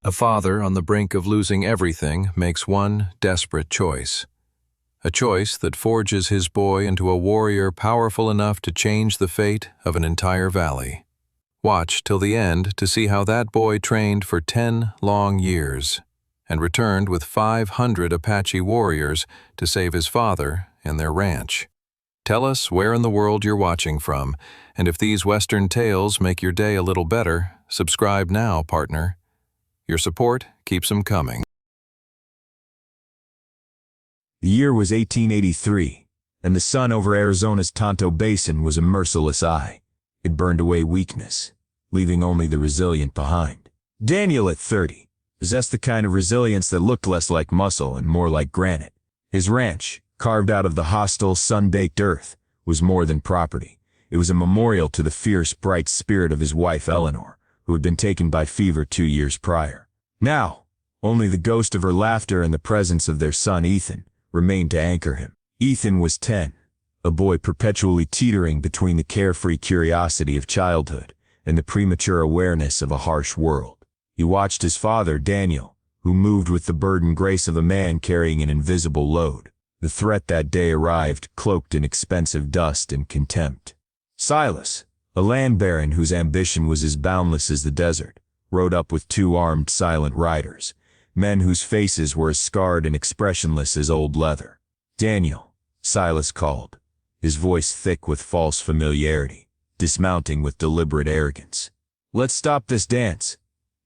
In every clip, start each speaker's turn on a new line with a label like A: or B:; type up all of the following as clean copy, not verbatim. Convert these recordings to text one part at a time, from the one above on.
A: A father on the brink of losing everything makes one desperate choice. A choice that forges his boy into a warrior powerful enough to change the fate of an entire valley. Watch till the end to see how that boy trained for 10 long years and returned with 500 Apache warriors to save his father and their ranch. Tell us where in the world you're watching from, and if these Western tales make your day a little better, subscribe now, partner. Your support keeps them coming.
B: The year was 1883, and the sun over Arizona's Tonto Basin was a merciless eye. It burned away weakness, leaving only the resilient behind. Daniel, at 30, possessed the kind of resilience that looked less like muscle and more like granite. His ranch, carved out of the hostile, sun-baked earth, was more than property. It was a memorial to the fierce, bright spirit of his wife Eleanor, who had been taken by fever 2 years prior. Now, only the ghost of her laughter and the presence of their son Ethan remained to anchor him. Ethan was 10, a boy perpetually teetering between the carefree curiosity of childhood and the premature awareness of a harsh world. He watched his father, Daniel, who moved with the burdened grace of a man carrying an invisible load. The threat that day arrived, cloaked in expensive dust and contempt. Silas, a land baron whose ambition was as boundless as the desert, rode up with 2 armed silent riders, men whose faces were as scarred and expressionless as old leather. "Daniel," Silas called, his voice thick with false familiarity, dismounting with deliberate arrogance. "Let's stop this dance.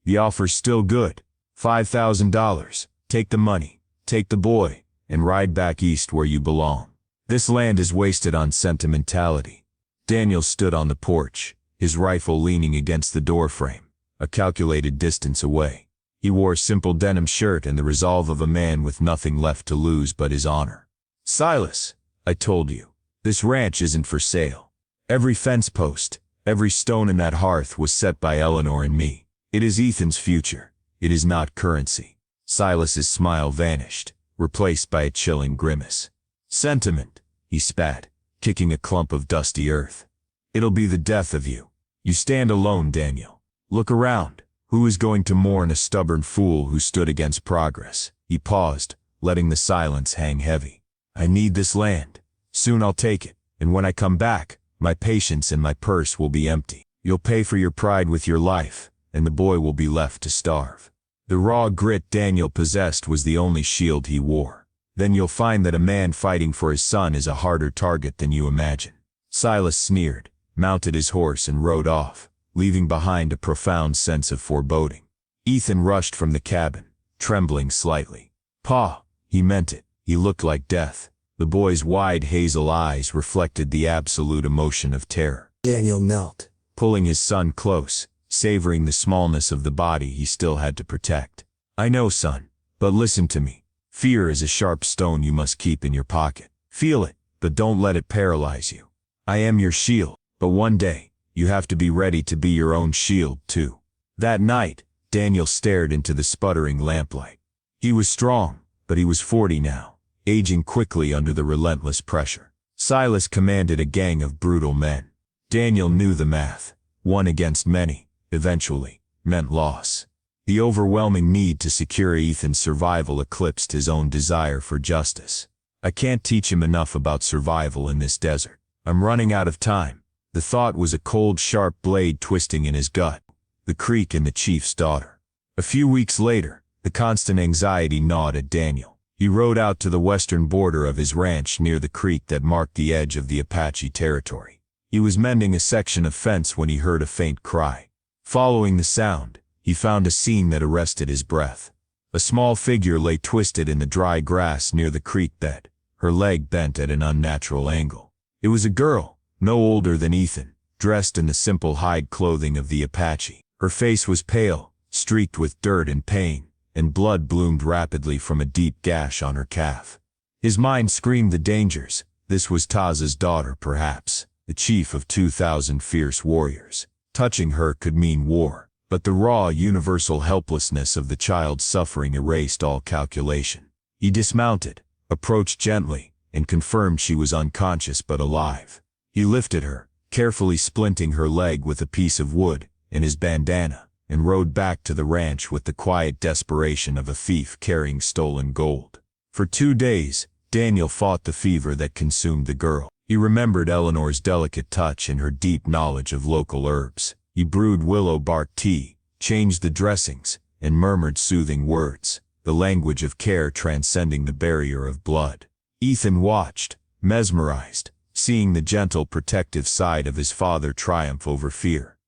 B: The offer's still good. $5,000. Take the money, take the boy, and ride back east where you belong. This land is wasted on sentimentality." Daniel stood on the porch, his rifle leaning against the doorframe, a calculated distance away. He wore a simple denim shirt and the resolve of a man with nothing left to lose but his honor. "Silas, I told you, this ranch isn't for sale. Every fence post, every stone in that hearth was set by Eleanor and me. It is Ethan's future. It is not currency." Silas's smile vanished, replaced by a chilling grimace. "Sentiment," he spat, kicking a clump of dusty earth. "It'll be the death of you. You stand alone, Daniel. Look around. Who is going to mourn a stubborn fool who stood against progress?" He paused, letting the silence hang heavy. "I need this land. Soon I'll take it, and when I come back, my patience and my purse will be empty. You'll pay for your pride with your life, and the boy will be left to starve." The raw grit Daniel possessed was the only shield he wore. "Then you'll find that a man fighting for his son is a harder target than you imagine." Silas sneered, mounted his horse and rode off, leaving behind a profound sense of foreboding. Ethan rushed from the cabin, trembling slightly. "Pa," he meant it. He looked like death. The boy's wide hazel eyes reflected the absolute emotion of terror.
C: Daniel knelt,
B: pulling his son close, savoring the smallness of the body he still had to protect. "I know, son, but listen to me. Fear is a sharp stone you must keep in your pocket. Feel it, but don't let it paralyze you. I am your shield, but one day, you have to be ready to be your own shield, too." That night, Daniel stared into the sputtering lamplight. He was strong, but he was 40 now, aging quickly under the relentless pressure. Silas commanded a gang of brutal men. Daniel knew the math. 1 against many, eventually, meant loss. The overwhelming need to secure Ethan's survival eclipsed his own desire for justice. "I can't teach him enough about survival in this desert. I'm running out of time." The thought was a cold, sharp blade twisting in his gut. The creek and the chief's daughter. A few weeks later, the constant anxiety gnawed at Daniel. He rode out to the western border of his ranch near the creek that marked the edge of the Apache territory. He was mending a section of fence when he heard a faint cry. Following the sound, he found a scene that arrested his breath. A small figure lay twisted in the dry grass near the creek bed, her leg bent at an unnatural angle. It was a girl, no older than Ethan, dressed in the simple hide clothing of the Apache. Her face was pale, streaked with dirt and pain, and blood bloomed rapidly from a deep gash on her calf. His mind screamed the dangers. This was Taza's daughter, perhaps, the chief of 2,000 fierce warriors. Touching her could mean war, but the raw, universal helplessness of the child's suffering erased all calculation. He dismounted, approached gently, and confirmed she was unconscious but alive. He lifted her, carefully splinting her leg with a piece of wood and his bandana, and rode back to the ranch with the quiet desperation of a thief carrying stolen gold. For 2 days, Daniel fought the fever that consumed the girl. He remembered Eleanor's delicate touch and her deep knowledge of local herbs. He brewed willow bark tea, changed the dressings, and murmured soothing words, the language of care transcending the barrier of blood. Ethan watched, mesmerized, seeing the gentle, protective side of his father triumph over fear.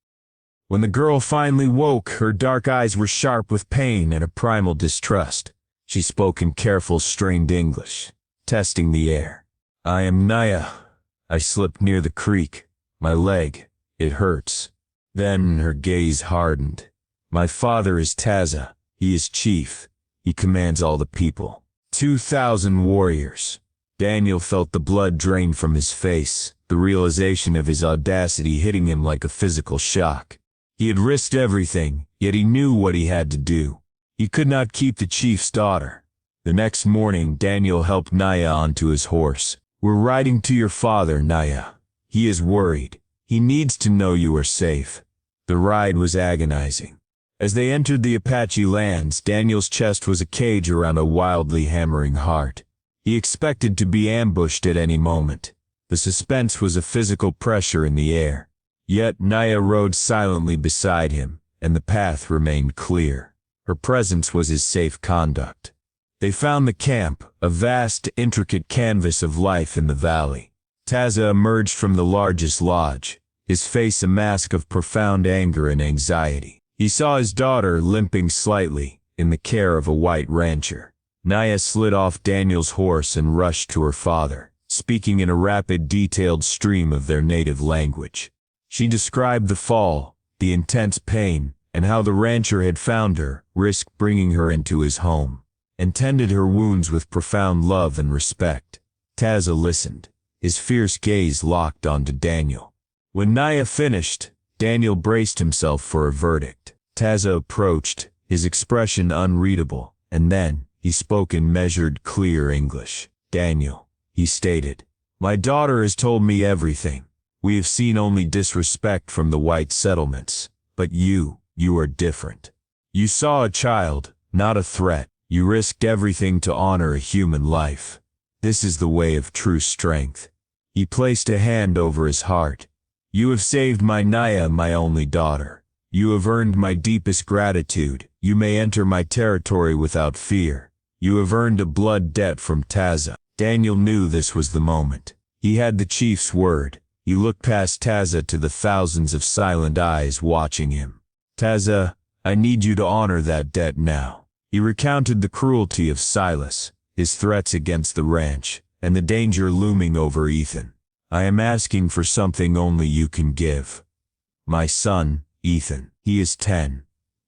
B: When the girl finally woke, her dark eyes were sharp with pain and a primal distrust. She spoke in careful, strained English, testing the air. "I am Naya. I slipped near the creek. My leg, it hurts." Then her gaze hardened. "My father is Taza. He is chief. He commands all the people. 2,000 warriors." Daniel felt the blood drain from his face, the realization of his audacity hitting him like a physical shock. He had risked everything, yet he knew what he had to do. He could not keep the chief's daughter. The next morning, Daniel helped Naya onto his horse. "We're riding to your father, Naya. He is worried. He needs to know you are safe." The ride was agonizing. As they entered the Apache lands, Daniel's chest was a cage around a wildly hammering heart. He expected to be ambushed at any moment. The suspense was a physical pressure in the air. Yet Naya rode silently beside him, and the path remained clear. Her presence was his safe conduct. They found the camp, a vast, intricate canvas of life in the valley. Taza emerged from the largest lodge, his face a mask of profound anger and anxiety. He saw his daughter limping slightly, in the care of a white rancher. Naya slid off Daniel's horse and rushed to her father, speaking in a rapid, detailed stream of their native language. She described the fall, the intense pain, and how the rancher had found her, risked bringing her into his home, and tended her wounds with profound love and respect. Taza listened, his fierce gaze locked onto Daniel. When Naya finished, Daniel braced himself for a verdict. Taza approached, his expression unreadable, and then he spoke in measured, clear English. "Daniel," he stated, "my daughter has told me everything. We have seen only disrespect from the white settlements, but you are different. You saw a child, not a threat. You risked everything to honor a human life. This is the way of true strength." He placed a hand over his heart. "You have saved my Naya, my only daughter. You have earned my deepest gratitude. You may enter my territory without fear. You have earned a blood debt from Taza." Daniel knew this was the moment. He had the chief's word. He looked past Taza to the thousands of silent eyes watching him. "Taza, I need you to honor that debt now." He recounted the cruelty of Silas, his threats against the ranch, and the danger looming over Ethan. "I am asking for something only you can give. My son, Ethan, he is 10.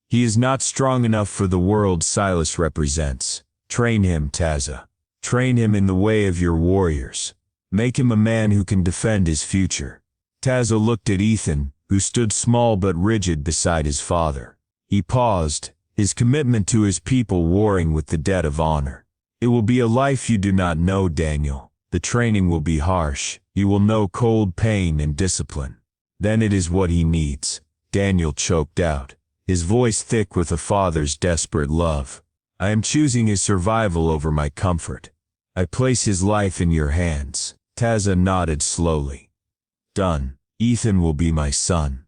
B: He is not strong enough for the world Silas represents. Train him, Taza. Train him in the way of your warriors. Make him a man who can defend his future." Taza looked at Ethan, who stood small but rigid beside his father. He paused, his commitment to his people warring with the debt of honor. "It will be a life you do not know, Daniel. The training will be harsh. You will know cold pain and discipline. Then it is what he needs." Daniel choked out, his voice thick with a father's desperate love. "I am choosing his survival over my comfort. I place his life in your hands." Taza nodded slowly. "Done. Ethan will be my son.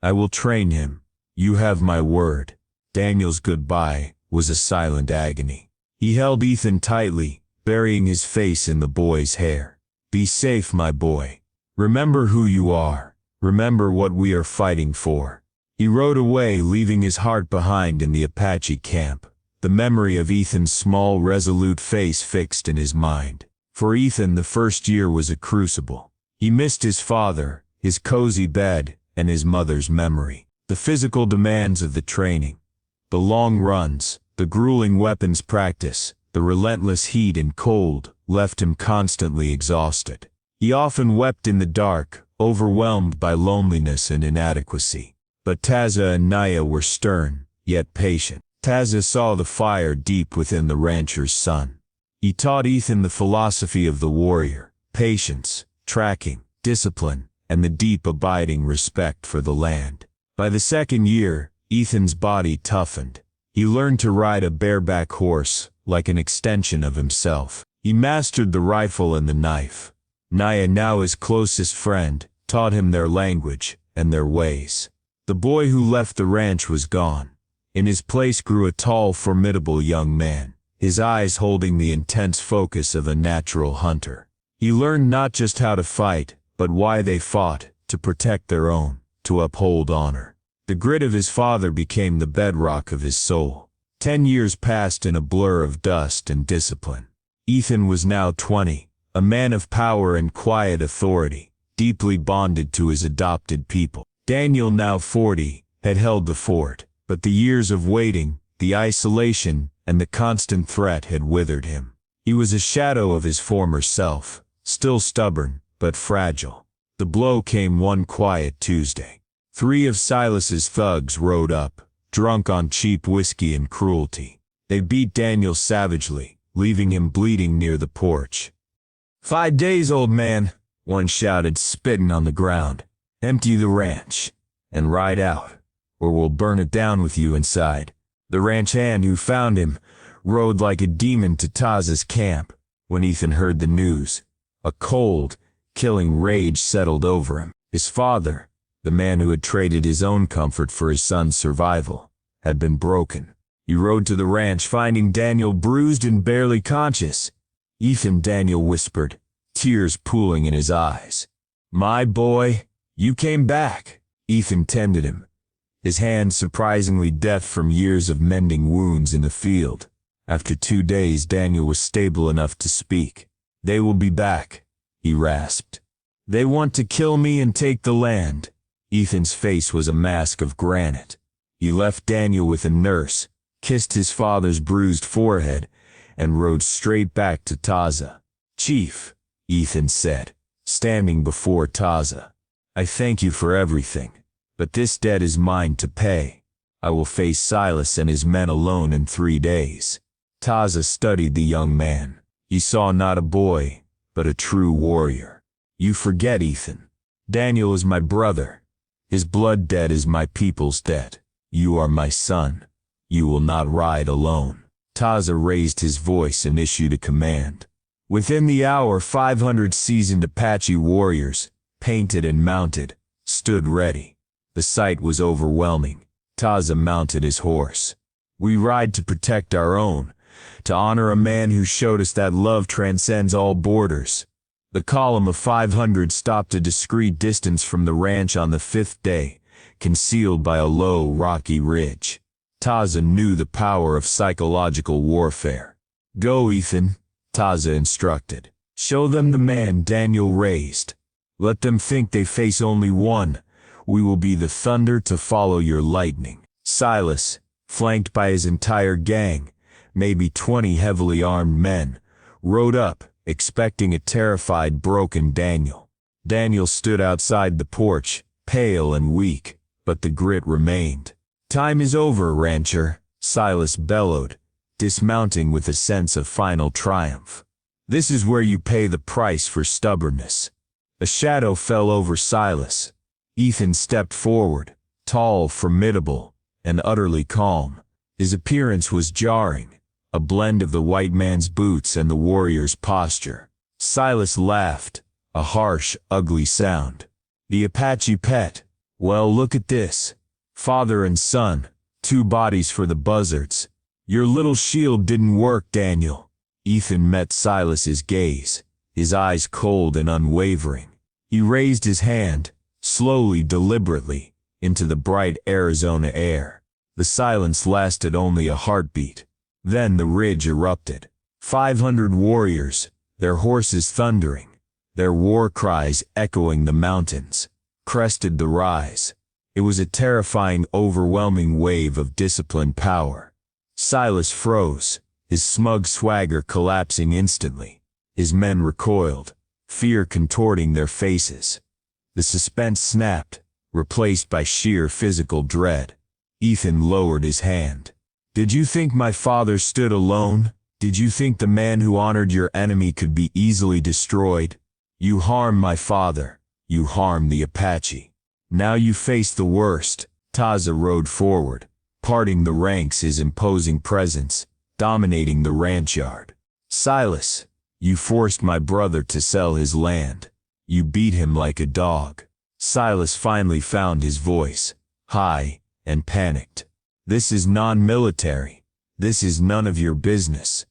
B: I will train him. You have my word." Daniel's goodbye was a silent agony. He held Ethan tightly, burying his face in the boy's hair. "Be safe, my boy. Remember who you are. Remember what we are fighting for." He rode away, leaving his heart behind in the Apache camp, the memory of Ethan's small, resolute face fixed in his mind. For Ethan, the first year was a crucible. He missed his father, his cozy bed, and his mother's memory. The physical demands of the training, the long runs, the grueling weapons practice, the relentless heat and cold, left him constantly exhausted. He often wept in the dark, overwhelmed by loneliness and inadequacy. But Taza and Naya were stern, yet patient. Taza saw the fire deep within the rancher's son. He taught Ethan the philosophy of the warrior: patience, tracking, discipline, and the deep abiding respect for the land. By the second year, Ethan's body toughened. He learned to ride a bareback horse, like an extension of himself. He mastered the rifle and the knife. Naya, now his closest friend, taught him their language and their ways. The boy who left the ranch was gone. In his place grew a tall, formidable young man, his eyes holding the intense focus of a natural hunter. He learned not just how to fight, but why they fought, to protect their own, to uphold honor. The grit of his father became the bedrock of his soul. 10 years passed in a blur of dust and discipline. Ethan was now 20, a man of power and quiet authority, deeply bonded to his adopted people. Daniel, now 40, had held the fort, but the years of waiting, the isolation, and the constant threat had withered him. He was a shadow of his former self, still stubborn, but fragile. The blow came one quiet Tuesday. 3 of Silas's thugs rode up, drunk on cheap whiskey and cruelty. They beat Daniel savagely, leaving him bleeding near the porch. 5 days, old man, one shouted, spitting on the ground. Empty the ranch, and ride out, or we'll burn it down with you inside. The ranch hand who found him rode like a demon to Taza's camp. When Ethan heard the news, a cold, killing rage settled over him. His father, the man who had traded his own comfort for his son's survival, had been broken. He rode to the ranch, finding Daniel bruised and barely conscious. Ethan, Daniel whispered, tears pooling in his eyes. My boy, you came back. Ethan tended him, his hand surprisingly deft from years of mending wounds in the field. After 2 days, Daniel was stable enough to speak. They will be back, he rasped. They want to kill me and take the land. Ethan's face was a mask of granite. He left Daniel with a nurse, kissed his father's bruised forehead, and rode straight back to Taza. Chief, Ethan said, standing before Taza, I thank you for everything, but this debt is mine to pay. I will face Silas and his men alone in 3 days. Taza studied the young man. He saw not a boy, but a true warrior. You forget, Ethan. Daniel is my brother. His blood debt is my people's debt. You are my son. You will not ride alone. Taza raised his voice and issued a command. Within the hour, 500 seasoned Apache warriors, painted and mounted, stood ready. The sight was overwhelming. Taza mounted his horse. We ride to protect our own, to honor a man who showed us that love transcends all borders. The column of 500 stopped a discreet distance from the ranch on the 5th day, concealed by a low, rocky ridge. Taza knew the power of psychological warfare. Go, Ethan, Taza instructed. Show them the man Daniel raised. Let them think they face only one. We will be the thunder to follow your lightning. Silas, flanked by his entire gang, maybe 20 heavily armed men, rode up, expecting a terrified, broken Daniel. Daniel stood outside the porch, pale and weak, but the grit remained. Time is over, rancher, Silas bellowed, dismounting with a sense of final triumph. This is where you pay the price for stubbornness. A shadow fell over Silas. Ethan stepped forward, tall, formidable, and utterly calm. His appearance was jarring, a blend of the white man's boots and the warrior's posture. Silas laughed, a harsh, ugly sound. The Apache pet. Well, look at this. Father and son, 2 bodies for the buzzards. Your little shield didn't work, Daniel. Ethan met Silas's gaze, his eyes cold and unwavering. He raised his hand, slowly, deliberately, into the bright Arizona air. The silence lasted only a heartbeat. Then the ridge erupted. 500 warriors, their horses thundering, their war cries echoing the mountains, crested the rise. It was a terrifying, overwhelming wave of disciplined power. Silas froze, his smug swagger collapsing instantly. His men recoiled, fear contorting their faces. The suspense snapped, replaced by sheer physical dread. Ethan lowered his hand. Did you think my father stood alone? Did you think the man who honored your enemy could be easily destroyed? You harm my father. You harm the Apache. Now you face the worst. Taza rode forward, parting the ranks, his imposing presence dominating the ranch yard. Silas, you forced my brother to sell his land. You beat him like a dog. Silas finally found his voice, high and panicked. This is non-military. This is none of your business.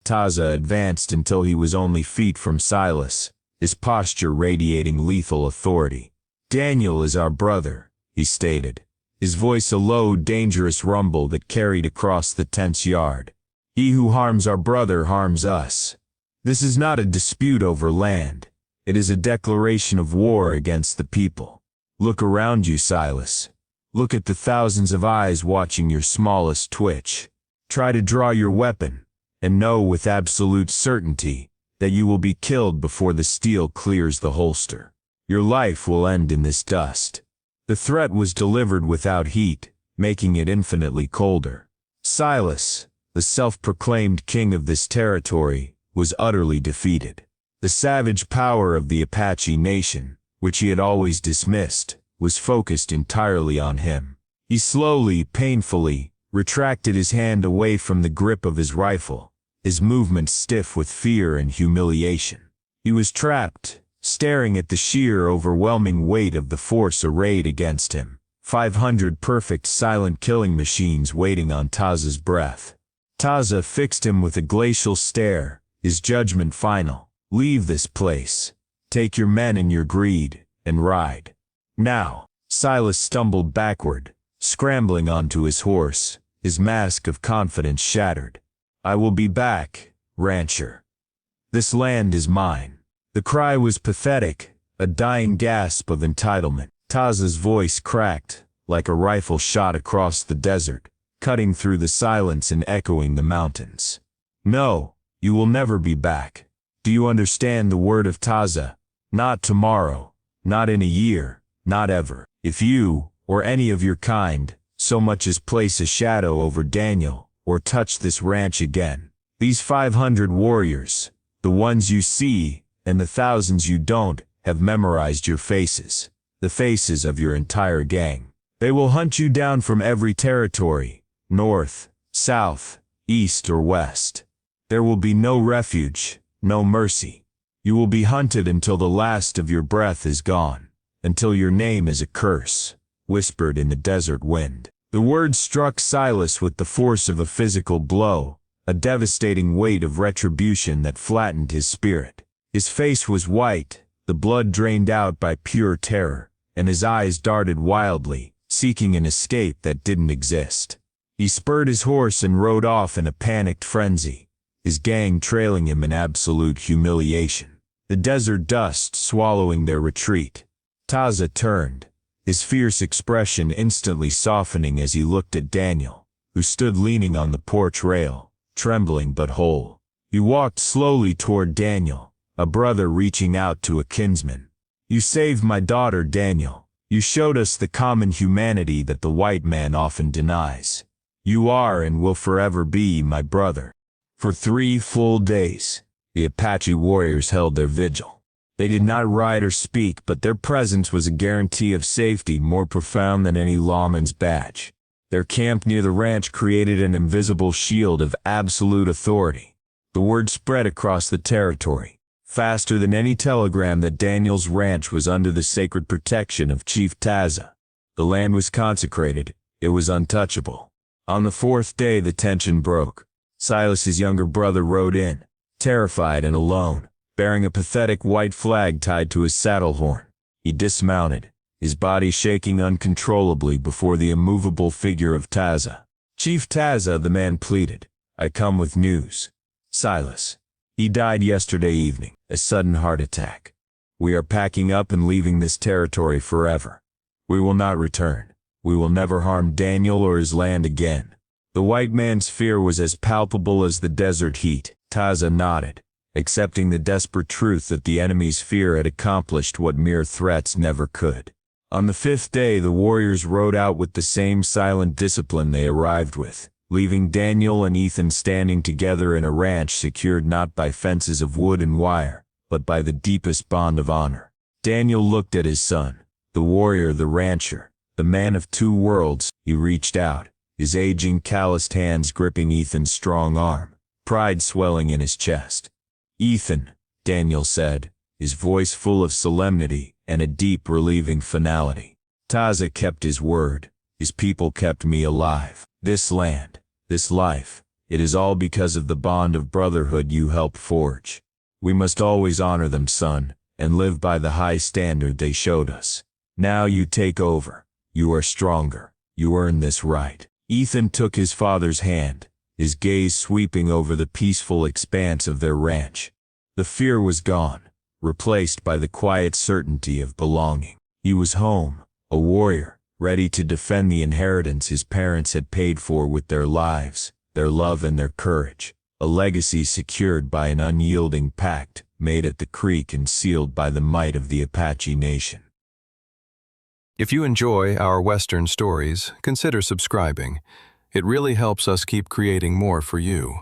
B: Taza advanced until he was only feet from Silas, his posture radiating lethal authority. Daniel is our brother, he stated, his voice a low, dangerous rumble that carried across the tense yard. He who harms our brother harms us. This is not a dispute over land. It is a declaration of war against the people. Look around you, Silas. Look at the thousands of eyes watching your smallest twitch. Try to draw your weapon, and know with absolute certainty that you will be killed before the steel clears the holster. Your life will end in this dust. The threat was delivered without heat, making it infinitely colder. Silas, the self-proclaimed king of this territory, was utterly defeated. The savage power of the Apache nation, which he had always dismissed, was focused entirely on him. He slowly, painfully, retracted his hand away from the grip of his rifle, his movements stiff with fear and humiliation. He was trapped, staring at the sheer, overwhelming weight of the force arrayed against him. 500 perfect silent killing machines waiting on Taza's breath. Taza fixed him with a glacial stare, his judgment final. Leave this place. Take your men and your greed, and ride. Now. Silas stumbled backward, scrambling onto his horse, his mask of confidence shattered. I will be back, rancher. This land is mine. The cry was pathetic, a dying gasp of entitlement. Taza's voice cracked, like a rifle shot across the desert, cutting through the silence and echoing the mountains. No, you will never be back. Do you understand the word of Taza? Not tomorrow, not in a year, not ever. If you, or any of your kind, so much as place a shadow over Daniel, or touch this ranch again, these 500 warriors, the ones you see, and the thousands you don't, have memorized your faces, the faces of your entire gang. They will hunt you down from every territory, north, south, east or west. There will be no refuge, no mercy. You will be hunted until the last of your breath is gone, until your name is a curse, whispered in the desert wind. The words struck Silas with the force of a physical blow, a devastating weight of retribution that flattened his spirit. His face was white, the blood drained out by pure terror, and his eyes darted wildly, seeking an escape that didn't exist. He spurred his horse and rode off in a panicked frenzy, his gang trailing him in absolute humiliation, the desert dust swallowing their retreat. Taza turned, his fierce expression instantly softening as he looked at Daniel, who stood leaning on the porch rail, trembling but whole. He walked slowly toward Daniel, a brother reaching out to a kinsman. You saved my daughter, Daniel. You showed us the common humanity that the white man often denies. You are and will forever be my brother. For 3 full days, the Apache warriors held their vigil. They did not ride or speak, but their presence was a guarantee of safety more profound than any lawman's badge. Their camp near the ranch created an invisible shield of absolute authority. The word spread across the territory, faster than any telegram, that Daniel's ranch was under the sacred protection of Chief Taza. The land was consecrated, it was untouchable. On the 4th day the tension broke. Silas's younger brother rode in, terrified and alone, bearing a pathetic white flag tied to his saddle horn. He dismounted, his body shaking uncontrollably before the immovable figure of Taza. Chief Taza, the man pleaded, I come with news. Silas. He died yesterday evening, a sudden heart attack. We are packing up and leaving this territory forever. We will not return. We will never harm Daniel or his land again. The white man's fear was as palpable as the desert heat. Taza nodded, accepting the desperate truth that the enemy's fear had accomplished what mere threats never could. On the 5th day the warriors rode out with the same silent discipline they arrived with, leaving Daniel and Ethan standing together in a ranch secured not by fences of wood and wire, but by the deepest bond of honor. Daniel looked at his son, the warrior, the rancher, The man of two worlds, he reached out, his aging, calloused hands gripping Ethan's strong arm, pride swelling in his chest. "Ethan," Daniel said, his voice full of solemnity and a deep, relieving finality. "Taza kept his word. His people kept me alive. This land, this life, it is all because of the bond of brotherhood you helped forge. We must always honor them, son, and live by the high standard they showed us. Now you take over. You are stronger. You earn this right." Ethan took his father's hand, his gaze sweeping over the peaceful expanse of their ranch. The fear was gone, replaced by the quiet certainty of belonging. He was home, a warrior, ready to defend the inheritance his parents had paid for with their lives, their love and their courage, a legacy secured by an unyielding pact made at the creek and sealed by the might of the Apache Nation.
A: If you enjoy our Western stories, consider subscribing. It really helps us keep creating more for you.